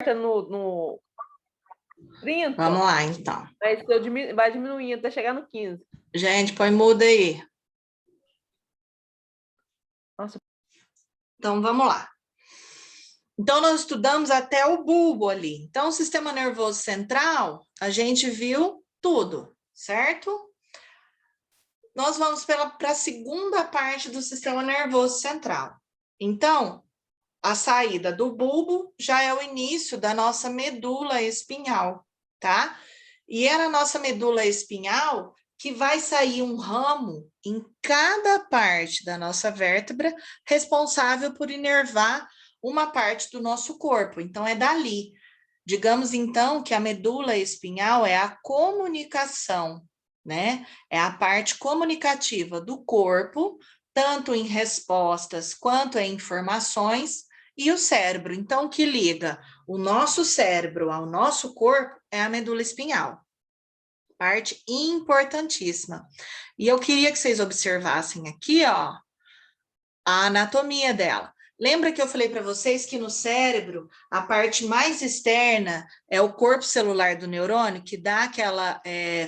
no 30, Vamos lá, então. vai diminuindo até chegar no 15. Gente, põe muda aí. Nossa. Então, vamos lá. Então, nós estudamos até o bulbo ali. Então, o sistema nervoso central, a gente viu tudo, certo? Nós vamos para a segunda parte do sistema nervoso central. Então, a saída do bulbo já é o início da nossa medula espinhal, tá? E é na nossa medula espinhal que vai sair um ramo em cada parte da nossa vértebra responsável por inervar uma parte do nosso corpo. Então, é dali. Digamos, então, que a medula espinhal é a comunicação, né? É a parte comunicativa do corpo, tanto em respostas quanto em informações, e o cérebro. Então, o que liga o nosso cérebro ao nosso corpo é a medula espinhal. Parte importantíssima. E eu queria que vocês observassem aqui, ó, a anatomia dela. Lembra que eu falei para vocês que no cérebro, a parte mais externa é o corpo celular do neurônio, que dá aquela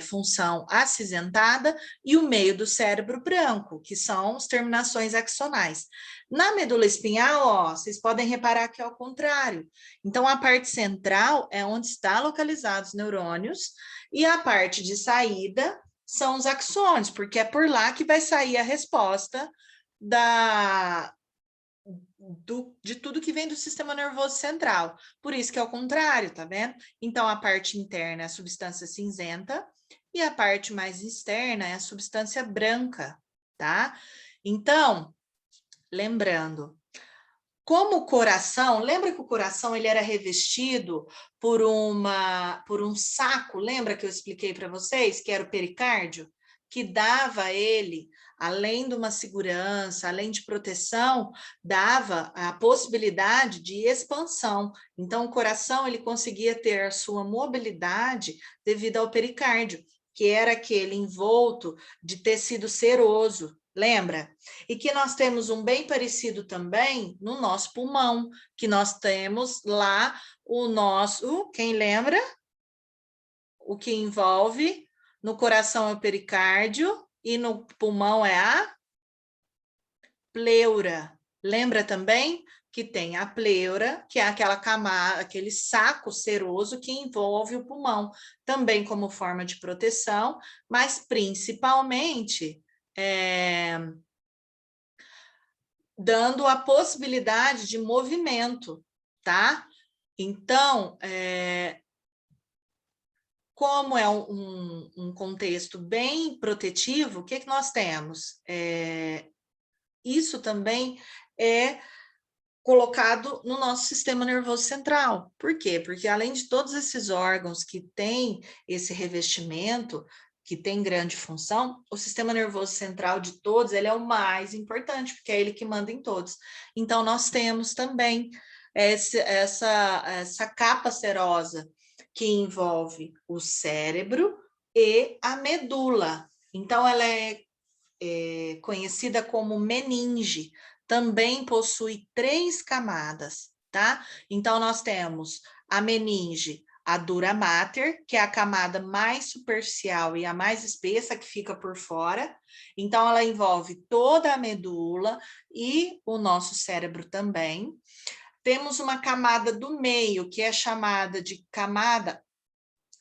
função acinzentada, e o meio do cérebro branco, que são as terminações axonais. Na medula espinhal, ó, vocês podem reparar que é ao contrário. Então, a parte central é onde está localizados os neurônios, e a parte de saída são os axônios, porque é por lá que vai sair a resposta de tudo que vem do sistema nervoso central. Por isso que é o contrário, tá vendo? Então, a parte interna é a substância cinzenta e a parte mais externa é a substância branca, tá? Então, lembrando, como o coração, lembra que o coração ele era revestido por um saco, lembra que eu expliquei para vocês, que era o pericárdio? Que dava a ele, além de uma segurança, além de proteção, dava a possibilidade de expansão. Então, o coração ele conseguia ter a sua mobilidade devido ao pericárdio, que era aquele envolto de tecido seroso, lembra? E que nós temos um bem parecido também no nosso pulmão, que nós temos lá o nosso, quem lembra? O que envolve no coração é o pericárdio e no pulmão é a pleura. Lembra também que tem a pleura, que é aquela camada, aquele saco seroso que envolve o pulmão, também como forma de proteção, mas principalmente dando a possibilidade de movimento, tá? Então, como é um contexto bem protetivo, o que nós temos? Isso também é colocado no nosso sistema nervoso central. Por quê? Porque além de todos esses órgãos que têm esse revestimento, que tem grande função, o sistema nervoso central de todos, ele é o mais importante, porque é ele que manda em todos. Então, nós temos também essa capa serosa que envolve o cérebro e a medula. Então, ela é conhecida como meninge, também possui 3 camadas, tá? Então, nós temos a meninge, a dura mater, que é a camada mais superficial e a mais espessa que fica por fora. Então, ela envolve toda a medula e o nosso cérebro também. Temos uma camada do meio, que é chamada de camada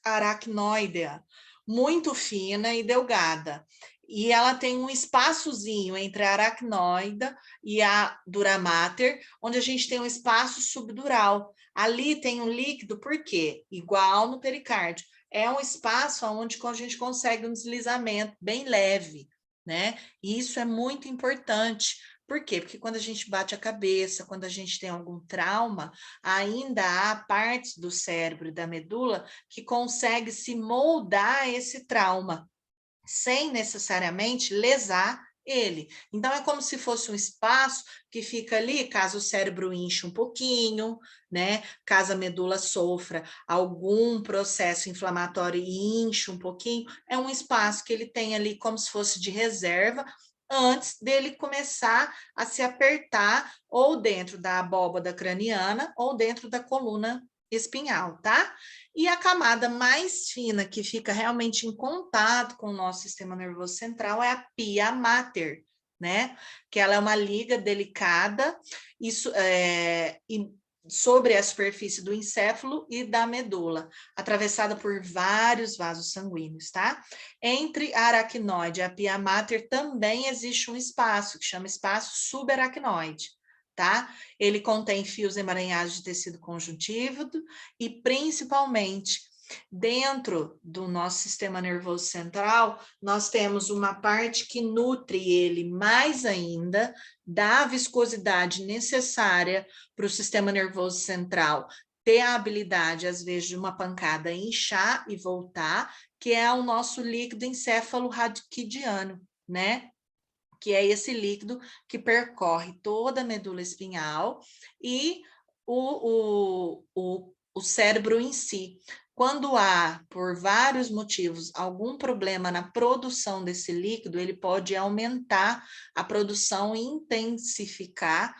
aracnoidea, muito fina e delgada. E ela tem um espaçozinho entre a aracnoida e a dura mater, onde a gente tem um espaço subdural. Ali tem um líquido, por quê? Igual no pericárdio. É um espaço onde a gente consegue um deslizamento bem leve, né? E isso é muito importante. Por quê? Porque quando a gente bate a cabeça, quando a gente tem algum trauma, ainda há partes do cérebro e da medula que consegue se moldar a esse trauma, sem necessariamente lesar ele. Então, é como se fosse um espaço que fica ali, caso o cérebro inche um pouquinho, né? Caso a medula sofra algum processo inflamatório e inche um pouquinho, é um espaço que ele tem ali como se fosse de reserva, antes dele começar a se apertar ou dentro da abóbada craniana ou dentro da coluna espinhal, tá? E a camada mais fina, que fica realmente em contato com o nosso sistema nervoso central, é a pia mater, né? Que ela é uma liga delicada sobre a superfície do encéfalo e da medula, atravessada por vários vasos sanguíneos, tá? Entre a aracnoide e a pia mater também existe um espaço, que chama espaço subaracnoide, tá? Ele contém fios emaranhados de tecido conjuntivo e, principalmente, dentro do nosso sistema nervoso central, nós temos uma parte que nutre ele mais ainda, dá a viscosidade necessária para o sistema nervoso central ter a habilidade, às vezes, de uma pancada inchar e voltar, que é o nosso líquido encéfalo-raquidiano, né? Que é esse líquido que percorre toda a medula espinhal e o cérebro em si. Quando há, por vários motivos, algum problema na produção desse líquido, ele pode aumentar a produção e intensificar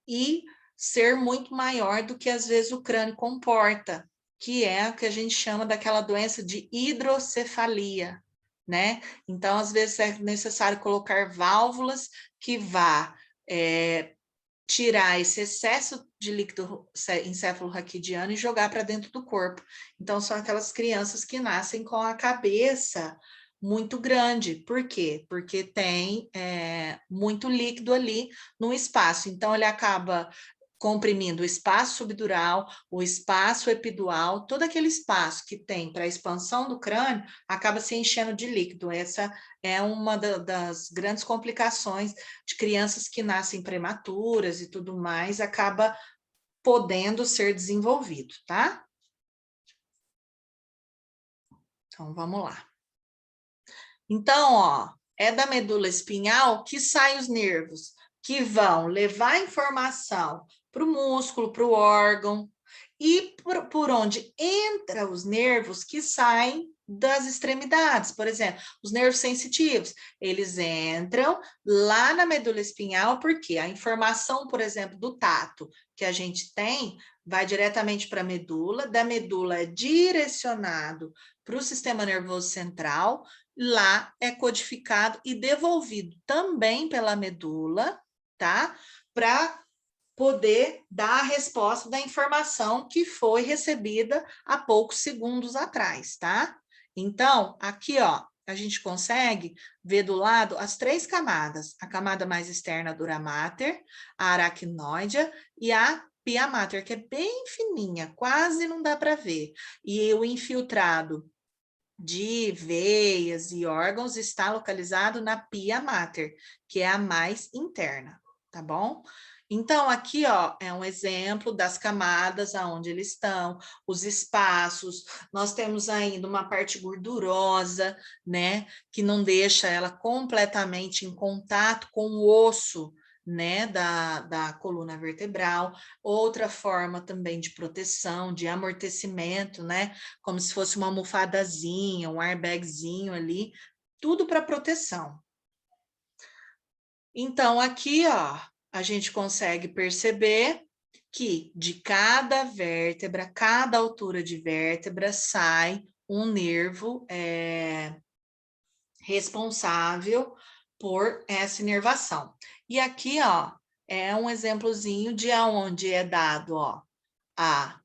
e ser muito maior do que às vezes o crânio comporta, que é o que a gente chama daquela doença de hidrocefalia, né? Então, às vezes é necessário colocar válvulas que vá tirar esse excesso de líquido encéfalo-raquidiano e jogar para dentro do corpo. Então, são aquelas crianças que nascem com a cabeça muito grande. Por quê? Porque tem muito líquido ali no espaço. Então, ele acaba comprimindo o espaço subdural, o espaço epidural, todo aquele espaço que tem para a expansão do crânio, acaba se enchendo de líquido. Essa é uma das grandes complicações de crianças que nascem prematuras e tudo mais, acaba podendo ser desenvolvido, tá? Então, vamos lá. Então, ó, é da medula espinhal que saem os nervos, que vão levar informação para o músculo, para o órgão, e por onde entra os nervos que saem das extremidades. Por exemplo, os nervos sensitivos, eles entram lá na medula espinhal, porque a informação, por exemplo, do tato que a gente tem, vai diretamente para a medula, da medula é direcionado para o sistema nervoso central, lá é codificado e devolvido também pela medula, tá? Para poder dar a resposta da informação que foi recebida há poucos segundos atrás, tá? Então, aqui, ó, a gente consegue ver do lado as 3 camadas, a camada mais externa, a dura mater, a aracnoidea e a pia mater, que é bem fininha, quase não dá para ver. E o infiltrado de veias e órgãos está localizado na pia mater, que é a mais interna, tá bom? Então, aqui, ó, é um exemplo das camadas aonde eles estão, os espaços. Nós temos ainda uma parte gordurosa, né, que não deixa ela completamente em contato com o osso, né, da coluna vertebral. Outra forma também de proteção, de amortecimento, né, como se fosse uma almofadazinha, um airbagzinho ali, tudo para proteção. Então, aqui, ó, a gente consegue perceber que de cada vértebra, cada altura de vértebra, sai um nervo responsável por essa inervação. E aqui, ó, é um exemplozinho de onde é dado, ó, a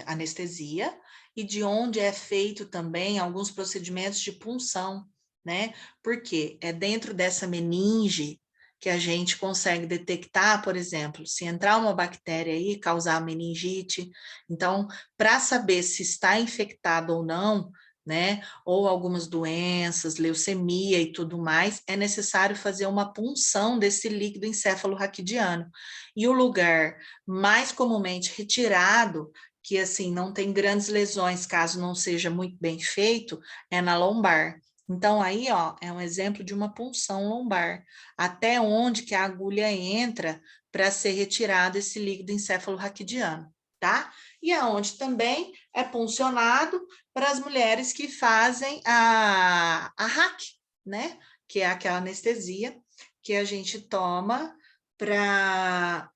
anestesia e de onde é feito também alguns procedimentos de punção, né? Porque é dentro dessa meninge que a gente consegue detectar, por exemplo, se entrar uma bactéria aí, causar meningite. Então, para saber se está infectado ou não, né? Ou algumas doenças, leucemia e tudo mais, é necessário fazer uma punção desse líquido encéfalo-raquidiano. E o lugar mais comumente retirado, que assim não tem grandes lesões, caso não seja muito bem feito, é na lombar. Então aí, ó, é um exemplo de uma punção lombar, até onde que a agulha entra para ser retirado esse líquido encéfalo-raquidiano, tá? E aonde também é puncionado para as mulheres que fazem a RAC, né? Que é aquela anestesia que a gente toma para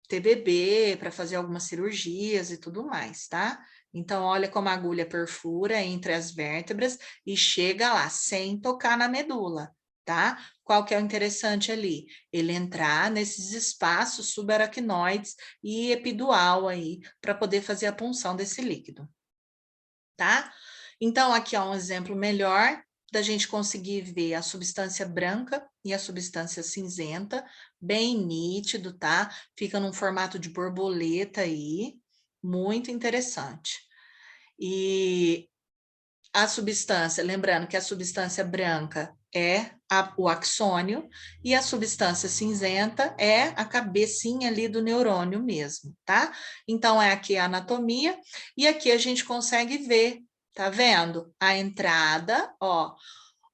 TBB, para fazer algumas cirurgias e tudo mais, tá? Então, olha como a agulha perfura entre as vértebras e chega lá, sem tocar na medula, tá? Qual que é o interessante ali? Ele entrar nesses espaços subaracnoides e epidual aí, para poder fazer a punção desse líquido, tá? Então, aqui é um exemplo melhor da gente conseguir ver a substância branca e a substância cinzenta, bem nítido, tá? Fica num formato de borboleta aí, muito interessante. E a substância, lembrando que a substância branca é o axônio e a substância cinzenta é a cabecinha ali do neurônio mesmo, tá? Então, é aqui a anatomia e aqui a gente consegue ver, tá vendo? A entrada, ó,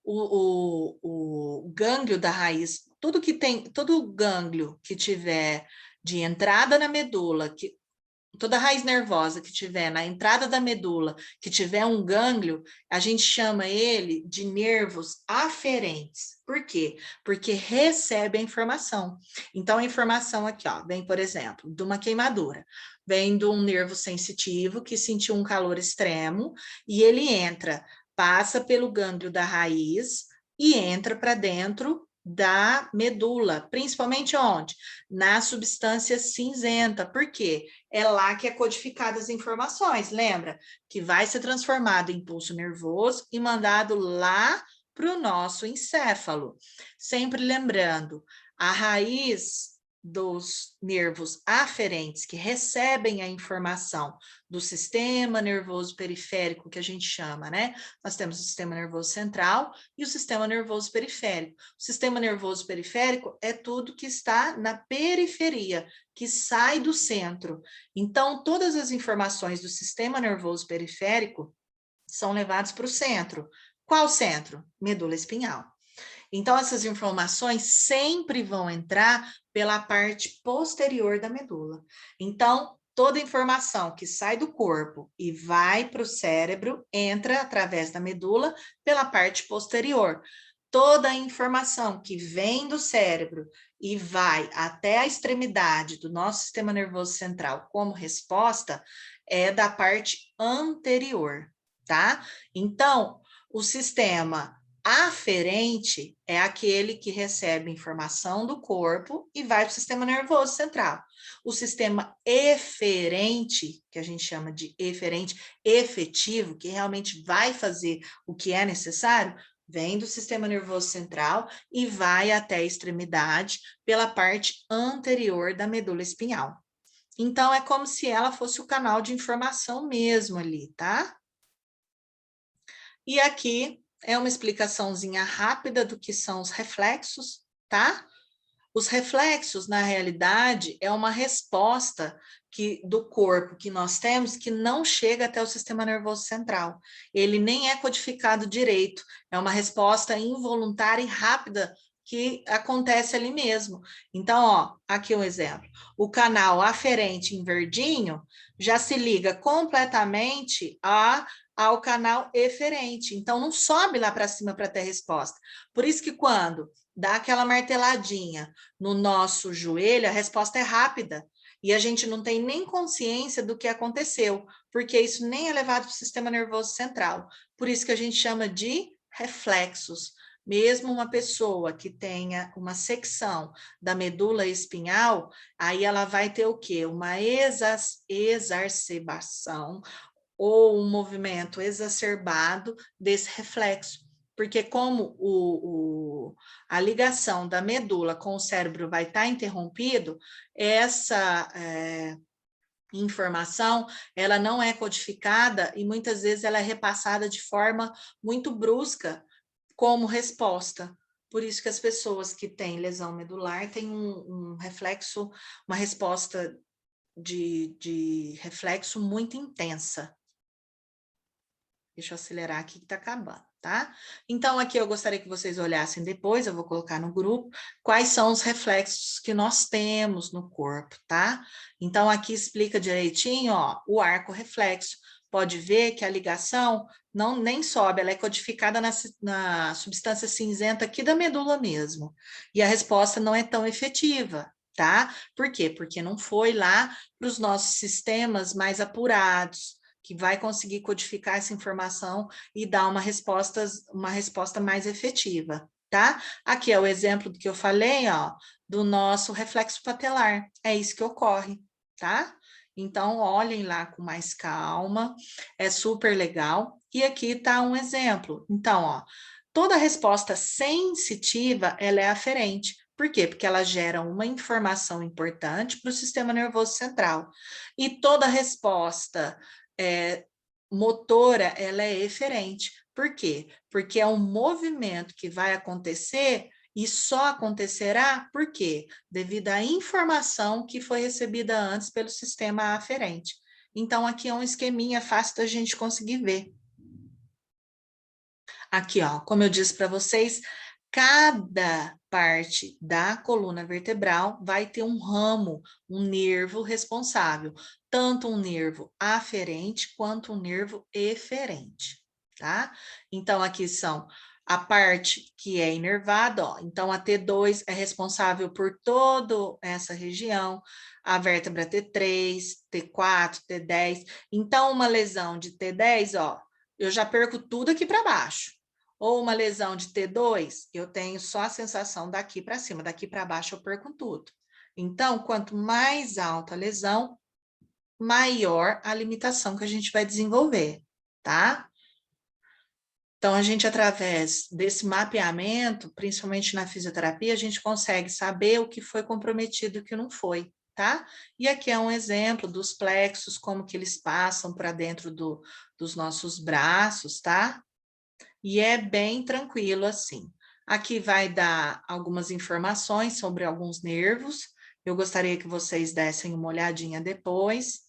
o gânglio da raiz, tudo que tem, todo gânglio que tiver de entrada na medula, toda raiz nervosa que tiver na entrada da medula, que tiver um gânglio, a gente chama ele de nervos aferentes. Por quê? Porque recebe a informação. Então, a informação aqui, ó, vem, por exemplo, de uma queimadura. Vem de um nervo sensitivo que sentiu um calor extremo e ele entra, passa pelo gânglio da raiz e entra para dentro da medula, principalmente onde? Na substância cinzenta. Por quê? É lá que é codificada as informações, lembra? Que vai ser transformado em impulso nervoso e mandado lá para o nosso encéfalo. Sempre lembrando, a raiz dos nervos aferentes que recebem a informação do sistema nervoso periférico, que a gente chama, né? Nós temos o sistema nervoso central e o sistema nervoso periférico. O sistema nervoso periférico é tudo que está na periferia, que sai do centro. Então, todas as informações do sistema nervoso periférico são levadas para o centro. Qual centro? Medula espinhal. Então, essas informações sempre vão entrar pela parte posterior da medula. Então, toda informação que sai do corpo e vai para o cérebro entra através da medula pela parte posterior. Toda a informação que vem do cérebro e vai até a extremidade do nosso sistema nervoso central como resposta é da parte anterior, tá? Então, o sistema aferente é aquele que recebe informação do corpo e vai para o sistema nervoso central. O sistema eferente, que a gente chama de eferente efetivo, que realmente vai fazer o que é necessário, vem do sistema nervoso central e vai até a extremidade pela parte anterior da medula espinhal. Então, é como se ela fosse o canal de informação mesmo ali, tá? E aqui é uma explicaçãozinha rápida do que são os reflexos, tá? Os reflexos, na realidade, é uma resposta do corpo que nós temos que não chega até o sistema nervoso central. Ele nem é codificado direito, é uma resposta involuntária e rápida que acontece ali mesmo. Então, ó, aqui um exemplo. O canal aferente em verdinho já se liga completamente ao canal eferente. Então, não sobe lá para cima para ter resposta. Por isso que quando dá aquela marteladinha no nosso joelho, a resposta é rápida. E a gente não tem nem consciência do que aconteceu, porque isso nem é levado para o sistema nervoso central. Por isso que a gente chama de reflexos. Mesmo uma pessoa que tenha uma secção da medula espinhal, aí ela vai ter o quê? Uma exacerbação ou um movimento exacerbado desse reflexo. Porque como a ligação da medula com o cérebro vai estar interrompido, essa informação, ela não é codificada e muitas vezes ela é repassada de forma muito brusca como resposta. Por isso que as pessoas que têm lesão medular têm um reflexo, uma resposta de reflexo muito intensa. Deixa eu acelerar aqui que está acabando, tá? Então, aqui eu gostaria que vocês olhassem depois, eu vou colocar no grupo, quais são os reflexos que nós temos no corpo, tá? Então, aqui explica direitinho, ó, o arco reflexo. Pode ver que a ligação nem sobe, ela é codificada na substância cinzenta aqui da medula mesmo. E a resposta não é tão efetiva, tá? Por quê? Porque não foi lá para os nossos sistemas mais apurados, que vai conseguir codificar essa informação e dar uma resposta mais efetiva, tá? Aqui é o exemplo do que eu falei, ó, do nosso reflexo patelar. É isso que ocorre, tá? Então, olhem lá com mais calma, é super legal. E aqui está um exemplo. Então, ó, toda resposta sensitiva, ela é aferente. Por quê? Porque ela gera uma informação importante para o sistema nervoso central. E toda resposta motora, ela é eferente. Por quê? Porque é um movimento que vai acontecer e só acontecerá por quê? Devido à informação que foi recebida antes pelo sistema aferente. Então, aqui é um esqueminha fácil da gente conseguir ver. Aqui, ó, como eu disse para vocês, cada parte da coluna vertebral vai ter um ramo, um nervo responsável, tanto um nervo aferente quanto um nervo eferente, tá? Então, aqui são a parte que é inervada, ó. Então, a T2 é responsável por toda essa região, a vértebra T3, T4, T10. Então, uma lesão de T10, ó, eu já perco tudo aqui para baixo. Ou uma lesão de T2, eu tenho só a sensação daqui para cima, daqui para baixo eu perco tudo. Então, quanto mais alta a lesão, maior a limitação que a gente vai desenvolver, tá? Então, a gente, através desse mapeamento, principalmente na fisioterapia, a gente consegue saber o que foi comprometido e o que não foi, tá? E aqui é um exemplo dos plexos, como que eles passam para dentro dos nossos braços, tá? E é bem tranquilo assim. Aqui vai dar algumas informações sobre alguns nervos. Eu gostaria que vocês dessem uma olhadinha depois,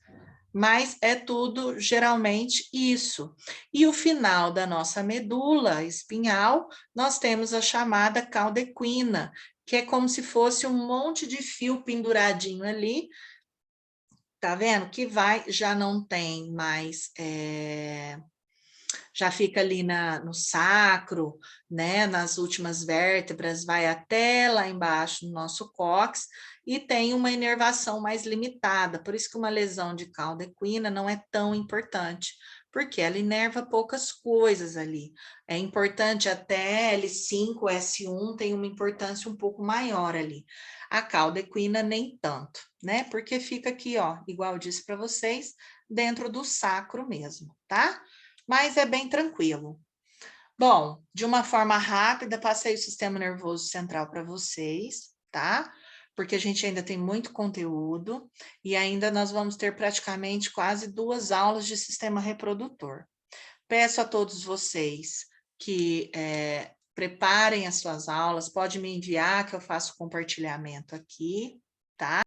mas é tudo geralmente isso. E o final da nossa medula espinhal, nós temos a chamada cauda equina, que é como se fosse um monte de fio penduradinho ali, tá vendo? Que vai, já não tem mais já fica ali no sacro, né, nas últimas vértebras, vai até lá embaixo no nosso cóccix e tem uma inervação mais limitada, por isso que uma lesão de cauda equina não é tão importante, porque ela inerva poucas coisas ali. É importante até L5, S1 tem uma importância um pouco maior ali. A cauda equina nem tanto, né? Porque fica aqui, ó, igual eu disse para vocês, dentro do sacro mesmo, tá? Mas é bem tranquilo. Bom, de uma forma rápida, passei o sistema nervoso central para vocês, tá? Porque a gente ainda tem muito conteúdo e ainda nós vamos ter praticamente quase 2 aulas de sistema reprodutor. Peço a todos vocês que preparem as suas aulas, pode me enviar que eu faço compartilhamento aqui, tá?